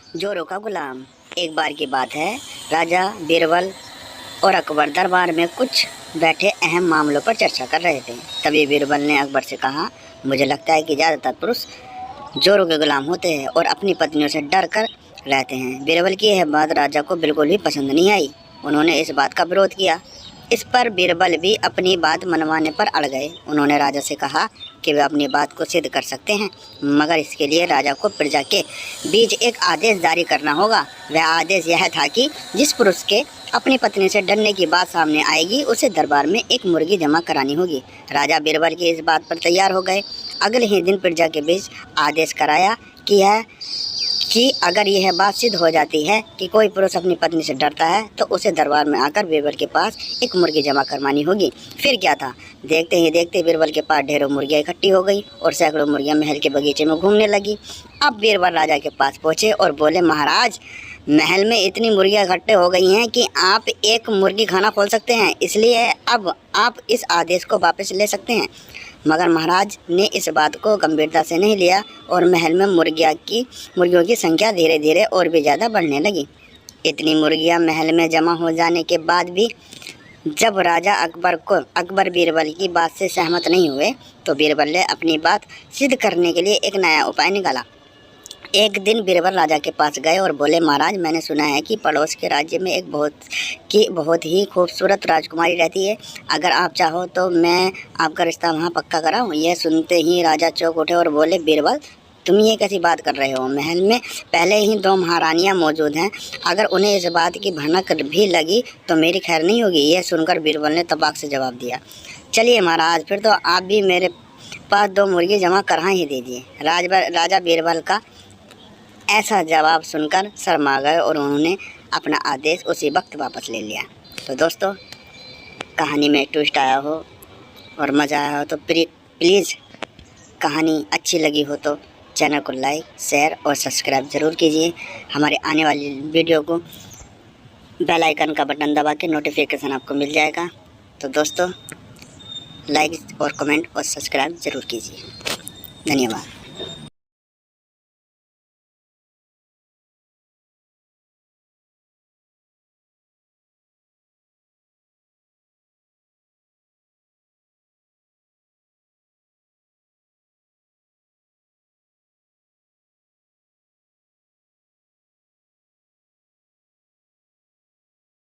जोरों का गुलाम। एक बार की बात है, राजा बीरबल और अकबर दरबार में कुछ बैठे अहम मामलों पर चर्चा कर रहे थे। तभी बीरबल ने अकबर से कहा, मुझे लगता है कि ज़्यादातर पुरुष जोरों के गुलाम होते हैं और अपनी पत्नियों से डर कर रहते हैं। बीरबल की यह बात राजा को बिल्कुल भी पसंद नहीं आई। उन्होंने इस बात का विरोध किया। इस पर बीरबल भी अपनी बात मनवाने पर अड़ गए। उन्होंने राजा से कहा कि वे अपनी बात को सिद्ध कर सकते हैं, मगर इसके लिए राजा को प्रजा के बीच एक आदेश जारी करना होगा। वह आदेश यह था कि जिस पुरुष के अपनी पत्नी से डरने की बात सामने आएगी, उसे दरबार में एक मुर्गी जमा करानी होगी। राजा बीरबल की इस बात पर तैयार हो गए। अगले ही दिन प्रजा के बीच आदेश कराया कि अगर यह बात सिद्ध हो जाती है कि कोई पुरुष अपनी पत्नी से डरता है, तो उसे दरबार में आकर बीरबल के पास एक मुर्गी जमा करवानी होगी। फिर क्या था, देखते ही देखते बीरबल के पास ढेरों मुर्गियाँ इकट्ठी हो गई और सैकड़ों मुर्गियाँ महल के बगीचे में घूमने लगी। अब बीरबल राजा के पास पहुँचे और बोले, महाराज, महल में इतनी मुर्गियाँ इकट्ठे हो गई हैं कि आप एक मुर्गी खाना खोल सकते हैं, इसलिए अब आप इस आदेश को वापस ले सकते हैं। मगर महाराज ने इस बात को गंभीरता से नहीं लिया और महल में मुर्गियों की संख्या धीरे धीरे और भी ज़्यादा बढ़ने लगी। इतनी मुर्गियाँ महल में जमा हो जाने के बाद भी जब राजा अकबर बीरबल की बात से सहमत नहीं हुए, तो बीरबल ने अपनी बात सिद्ध करने के लिए एक नया उपाय निकाला। एक दिन बीरबल राजा के पास गए और बोले, महाराज, मैंने सुना है कि पड़ोस के राज्य में एक बहुत ही खूबसूरत राजकुमारी रहती है। अगर आप चाहो तो मैं आपका रिश्ता वहाँ पक्का कराऊँ। यह सुनते ही राजा चौंक उठे और बोले, बीरबल, तुम ये कैसी बात कर रहे हो? महल में पहले ही 2 महारानियाँ मौजूद हैं। अगर उन्हें इस बात की भनक भी लगी तो मेरी खैर नहीं होगी। यह सुनकर बीरबल ने तबाक से जवाब दिया, चलिए महाराज, फिर तो आप भी मेरे पास 2 मुर्गी जमा करा ही दीजिए। राजा बीरबल का ऐसा जवाब सुनकर शर्मा गए और उन्होंने अपना आदेश उसी वक्त वापस ले लिया। तो दोस्तों, कहानी में ट्विस्ट आया हो और मज़ा आया हो तो प्लीज़, कहानी अच्छी लगी हो तो चैनल को लाइक, शेयर और सब्सक्राइब ज़रूर कीजिए। हमारे आने वाली वीडियो को बेल आइकन का बटन दबा के नोटिफिकेशन आपको मिल जाएगा। तो दोस्तों, लाइक और कमेंट और सब्सक्राइब ज़रूर कीजिए। धन्यवाद।